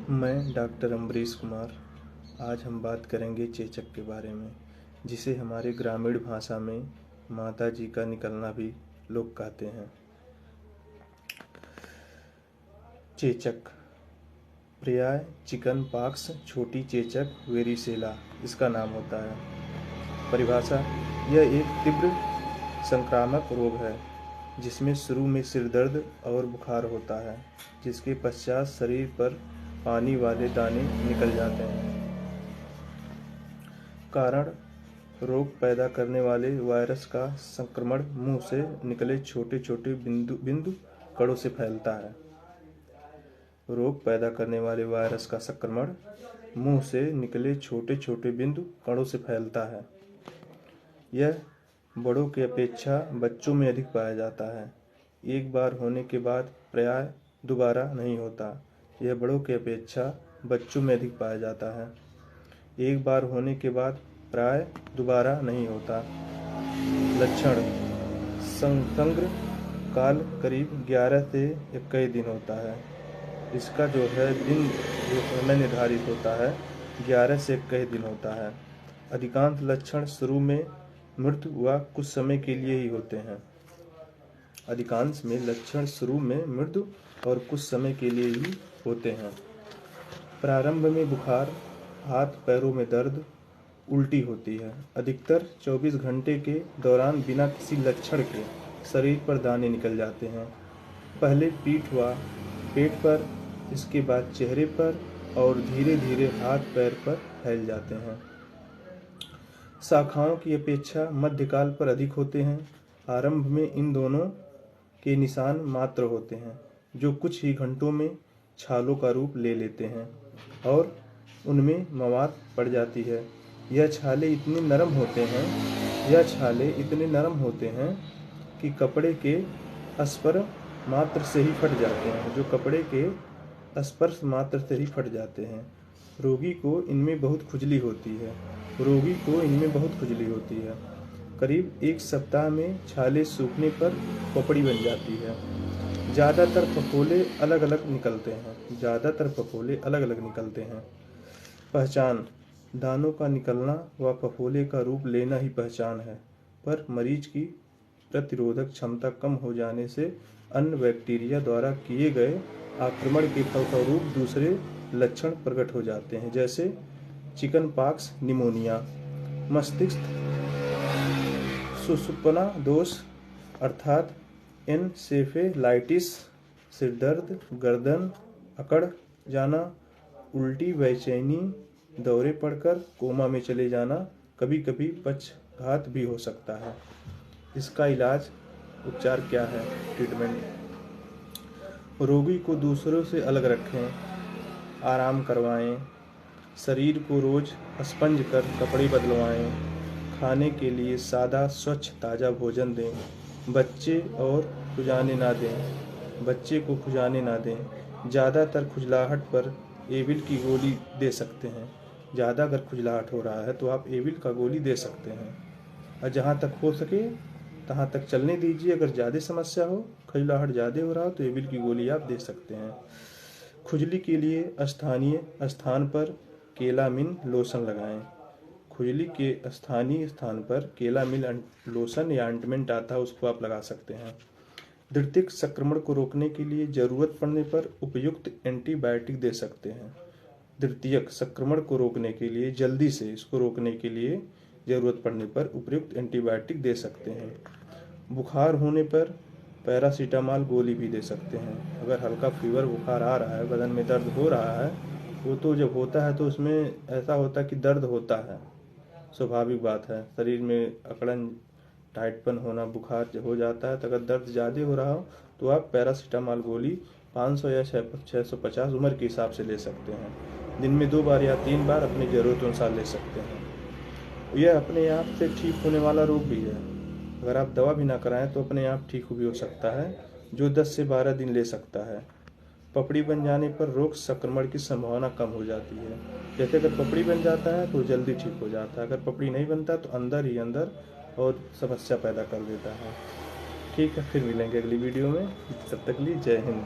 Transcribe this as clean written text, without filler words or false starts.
मैं डॉक्टर अम्बरीश कुमार। आज हम बात करेंगे चेचक के बारे में, जिसे हमारे ग्रामीण भाषा में माता जी का निकलना भी लोग कहते हैं। चेचक प्रायः चिकन पॉक्स, छोटी चेचक, वेरिसेला इसका नाम होता है। परिभाषा: यह एक तीव्र संक्रामक रोग है जिसमें शुरू में सिर दर्द और बुखार होता है, जिसके पश्चात शरीर पर पानी वाले दाने निकल जाते हैं। कारण: रोग पैदा करने वाले वायरस का संक्रमण मुंह से निकले छोटे छोटे बिंदु कणों से फैलता है। रोग पैदा करने वाले वायरस का संक्रमण मुंह से निकले छोटे छोटे बिंदु कणों से फैलता है। यह बड़ों की अपेक्षा बच्चों में अधिक पाया जाता है। एक बार होने के बाद प्रायः दोबारा नहीं होता। यह बड़ों की अपेक्षा बच्चों में अधिक पाया जाता है। एक बार होने के बाद प्रायः दोबारा नहीं होता। लक्षण: संसर्ग काल करीब 11 से 21 दिन होता है। इसका जो है दिन जो समय निर्धारित होता है 11 से 21 दिन होता है। अधिकांश लक्षण शुरू में मृदु व कुछ समय के लिए ही होते हैं। अधिकांश में लक्षण शुरू में मृदु और कुछ समय के लिए ही होते हैं। प्रारंभ में बुखार, हाथ पैरों में दर्द, उल्टी होती है। अधिकतर 24 घंटे के दौरान बिना किसी लक्षण के शरीर पर दाने निकल जाते हैं। पहले पीठ व पेट पर, इसके बाद चेहरे पर और धीरे धीरे हाथ पैर पर फैल जाते हैं। शाखाओं की अपेक्षा मध्यकाल पर अधिक होते हैं। आरंभ में इन दोनों के निशान मात्र होते हैं, जो कुछ ही घंटों में छालों का रूप ले लेते हैं और उनमें मवाद पड़ जाती है। यह छाले इतने नरम होते हैं कि कपड़े के स्पर्श मात्र से ही फट जाते हैं। रोगी को इनमें बहुत खुजली होती है। करीब 1 सप्ताह में छाले सूखने पर पपड़ी बन जाती है। ज़्यादातर फफोले अलग अलग निकलते हैं। पहचान: दानों का निकलना व फफोले का रूप लेना ही पहचान है, पर मरीज की प्रतिरोधक क्षमता कम हो जाने से अन्य बैक्टीरिया द्वारा किए गए आक्रमण के फलस्वरूप दूसरे लक्षण प्रकट हो जाते हैं, जैसे चिकन पॉक्स, निमोनिया। मस्तिष्क सुषुप्ना दोष अर्थात एन्सेफेलाइटिस, सिरदर्द, गर्दन अकड़ जाना, उल्टी, बेचैनी, दौरे पड़कर कोमा में चले जाना, कभी कभी पक्षघात भी हो सकता है। इसका इलाज उपचार क्या है? ट्रीटमेंट: रोगी को दूसरों से अलग रखें, आराम करवाएं, शरीर को रोज स्पंज कर कपड़े बदलवाएं, खाने के लिए सादा स्वच्छ ताज़ा भोजन दें, बच्चे को खुजाने ना दें। ज़्यादातर खुजलाहट पर एविल की गोली दे सकते हैं। ज़्यादा अगर खुजलाहट हो रहा है तो आप एविल का गोली दे सकते हैं, और जहाँ तक हो सके तहाँ तक चलने दीजिए। अगर ज़्यादा समस्या हो, खुजलाहट ज़्यादा हो रहा हो, तो एविल की गोली आप दे सकते हैं। खुजली के लिए स्थानीय स्थान पर केलामिन लोशन लगाएं। खुजली के स्थानीय स्थान पर केलामिन लोशन या ऑइंटमेंट आता है, उसको आप लगा सकते हैं। द्वितीयक संक्रमण को रोकने के लिए जरूरत पड़ने पर उपयुक्त एंटीबायोटिक दे सकते हैं। द्वितीयक संक्रमण को रोकने के लिए जल्दी से इसको रोकने के लिए जरूरत पड़ने पर उपयुक्त एंटीबायोटिक दे सकते हैं। बुखार होने पर पैरासीटामॉल गोली भी दे सकते हैं। अगर हल्का फीवर बुखार आ रहा है, बदन में दर्द हो रहा है, वो तो जब होता है तो उसमें ऐसा होता है कि दर्द होता है, स्वाभाविक बात है। शरीर में अकड़न, टाइटपन होना, बुखार जब हो जाता है तो अगर दर्द ज़्यादा हो रहा हो तो आप पैरासीटामॉल गोली 500 या 650 उम्र के हिसाब से ले सकते हैं। दिन में 2 बार या 3 बार अपनी ज़रूरत अनुसार ले सकते हैं। यह अपने आप से ठीक होने वाला रोग भी है। अगर आप दवा भी ना कराएं तो अपने आप ठीक भी हो सकता है, जो 10 से 12 दिन ले सकता है। पपड़ी बन जाने पर रोग संक्रमण की संभावना कम हो जाती है। जैसे अगर पपड़ी बन जाता है तो जल्दी ठीक हो जाता है, अगर पपड़ी नहीं बनता तो अंदर ही अंदर और समस्या पैदा कर देता है। ठीक है, फिर मिलेंगे अगली वीडियो में। तब तक के लिए जय हिंद।